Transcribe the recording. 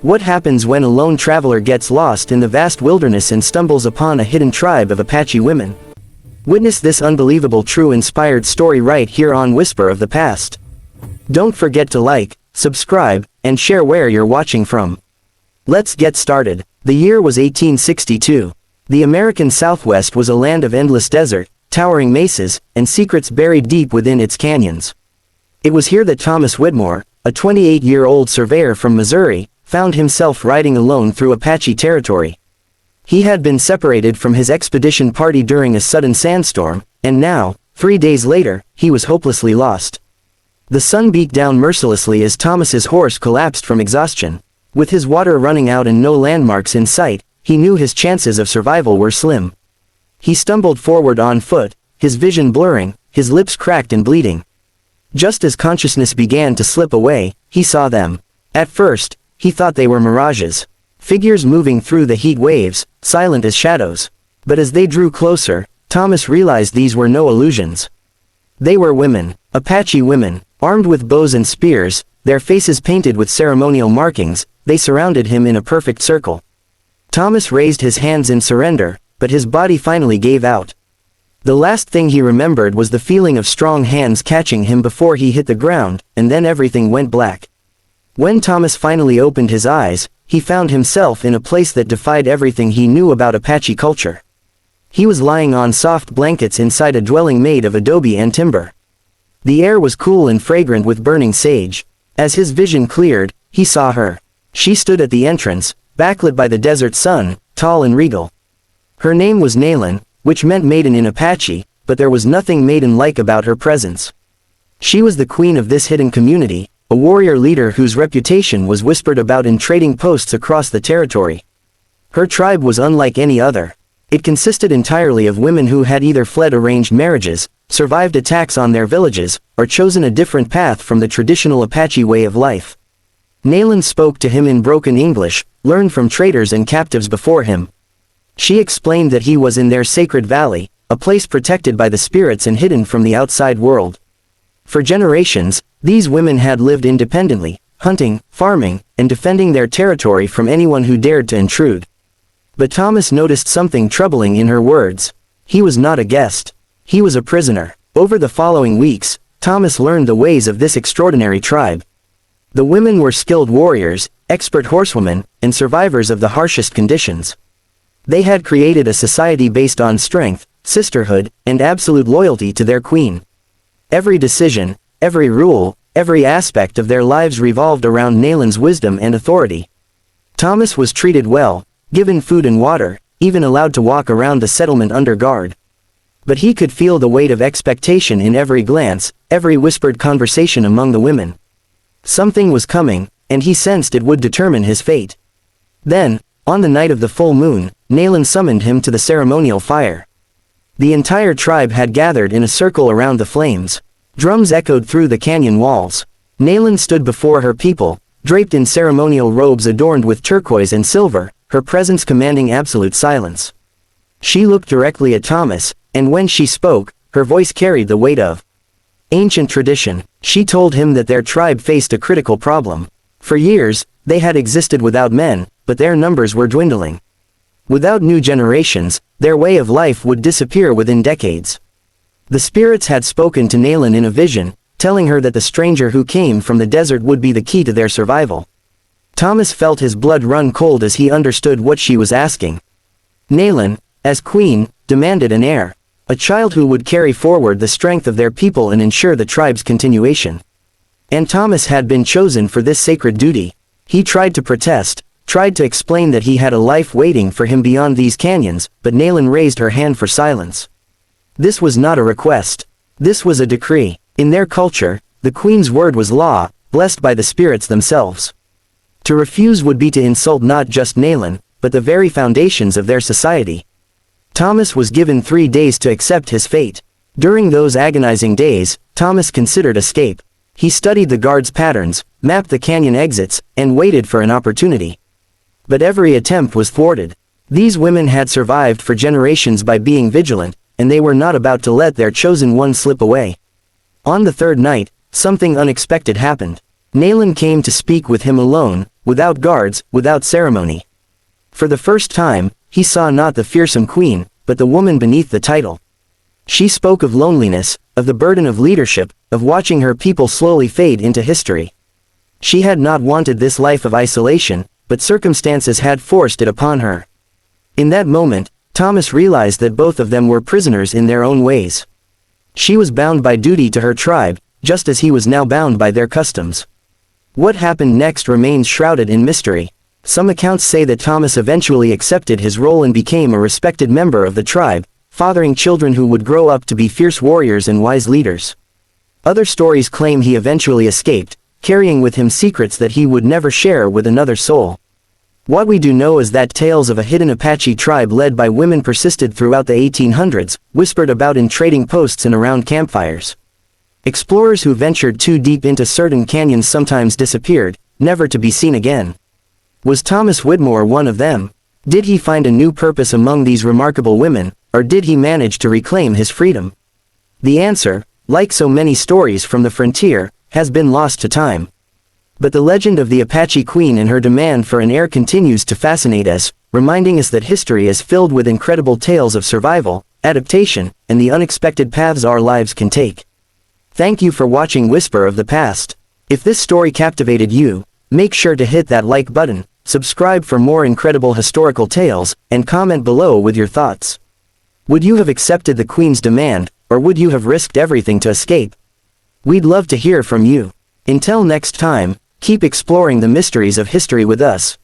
What happens when a lone traveler gets lost in the vast wilderness and stumbles upon a hidden tribe of Apache women? Witness this unbelievable true-inspired story right here on Whisper of the Past. Don't forget to like, subscribe, and share where you're watching from. Let's get started. The year was 1862. The American Southwest was a land of endless desert, towering mesas, and secrets buried deep within its canyons. It was here that Thomas Whitmore, a 28-year-old surveyor from Missouri, found himself riding alone through Apache territory. He had been separated from his expedition party during a sudden sandstorm, and now, 3 days later, he was hopelessly lost. The sun beat down mercilessly as Thomas's horse collapsed from exhaustion. With his water running out and no landmarks in sight, he knew his chances of survival were slim. He stumbled forward on foot, his vision blurring, his lips cracked and bleeding. Just as consciousness began to slip away, he saw them. At first, he thought they were mirages. Figures moving through the heat waves, silent as shadows. But as they drew closer, Thomas realized these were no illusions. They were women, Apache women, armed with bows and spears, their faces painted with ceremonial markings. They surrounded him in a perfect circle. Thomas raised his hands in surrender, but his body finally gave out. The last thing he remembered was the feeling of strong hands catching him before he hit the ground, and then everything went black. When Thomas finally opened his eyes, he found himself in a place that defied everything he knew about Apache culture. He was lying on soft blankets inside a dwelling made of adobe and timber. The air was cool and fragrant with burning sage. As his vision cleared, he saw her. She stood at the entrance, backlit by the desert sun, tall and regal. Her name was Nalin, which meant maiden in Apache, but there was nothing maiden-like about her presence. She was the queen of this hidden community, a warrior leader whose reputation was whispered about in trading posts across the territory. Her tribe was unlike any other. It consisted entirely of women who had either fled arranged marriages, survived attacks on their villages, or chosen a different path from the traditional Apache way of life. Nalin spoke to him in broken English, learned from traders and captives before him. She explained that he was in their sacred valley, a place protected by the spirits and hidden from the outside world. For generations, these women had lived independently, hunting, farming, and defending their territory from anyone who dared to intrude. But Thomas noticed something troubling in her words. He was not a guest. He was a prisoner. Over the following weeks, Thomas learned the ways of this extraordinary tribe. The women were skilled warriors, expert horsewomen, and survivors of the harshest conditions. They had created a society based on strength, sisterhood, and absolute loyalty to their queen. Every decision, every rule, every aspect of their lives revolved around Nalin's wisdom and authority. Thomas was treated well, given food and water, even allowed to walk around the settlement under guard. But he could feel the weight of expectation in every glance, every whispered conversation among the women. Something was coming, and he sensed it would determine his fate. Then, on the night of the full moon, Nalin summoned him to the ceremonial fire. The entire tribe had gathered in a circle around the flames. Drums echoed through the canyon walls. Nalin stood before her people, draped in ceremonial robes adorned with turquoise and silver, her presence commanding absolute silence. She looked directly at Thomas, and when she spoke, her voice carried the weight of ancient tradition. She told him that their tribe faced a critical problem. For years, they had existed without men, but their numbers were dwindling. Without new generations, their way of life would disappear within decades. The spirits had spoken to Nalin in a vision, telling her that the stranger who came from the desert would be the key to their survival. Thomas felt his blood run cold as he understood what she was asking. Nalin, as queen, demanded an heir, a child who would carry forward the strength of their people and ensure the tribe's continuation. And Thomas had been chosen for this sacred duty. He tried to protest, tried to explain that he had a life waiting for him beyond these canyons, but Nalin raised her hand for silence. This was not a request. This was a decree. In their culture, the queen's word was law, blessed by the spirits themselves. To refuse would be to insult not just Nalin, but the very foundations of their society. Thomas was given 3 days to accept his fate. During those agonizing days, Thomas considered escape. He studied the guards' patterns, mapped the canyon exits, and waited for an opportunity. But every attempt was thwarted. These women had survived for generations by being vigilant, and they were not about to let their chosen one slip away. On the third night, something unexpected happened. Nalin came to speak with him alone, without guards, without ceremony. For the first time, he saw not the fearsome queen, but the woman beneath the title. She spoke of loneliness, of the burden of leadership, of watching her people slowly fade into history. She had not wanted this life of isolation, but circumstances had forced it upon her. In that moment, Thomas realized that both of them were prisoners in their own ways. She was bound by duty to her tribe, just as he was now bound by their customs. What happened next remains shrouded in mystery. Some accounts say that Thomas eventually accepted his role and became a respected member of the tribe, fathering children who would grow up to be fierce warriors and wise leaders. Other stories claim he eventually escaped, carrying with him secrets that he would never share with another soul. What we do know is that tales of a hidden Apache tribe led by women persisted throughout the 1800s, whispered about in trading posts and around campfires. Explorers who ventured too deep into certain canyons sometimes disappeared, never to be seen again. Was Thomas Whitmore one of them? Did he find a new purpose among these remarkable women, or did he manage to reclaim his freedom? The answer, like so many stories from the frontier, has been lost to time. But the legend of the Apache Queen and her demand for an heir continues to fascinate us, reminding us that history is filled with incredible tales of survival, adaptation, and the unexpected paths our lives can take. Thank you for watching Whisper of the Past. If this story captivated you, make sure to hit that like button, subscribe for more incredible historical tales, and comment below with your thoughts. Would you have accepted the Queen's demand, or would you have risked everything to escape? We'd love to hear from you. Until next time, keep exploring the mysteries of history with us.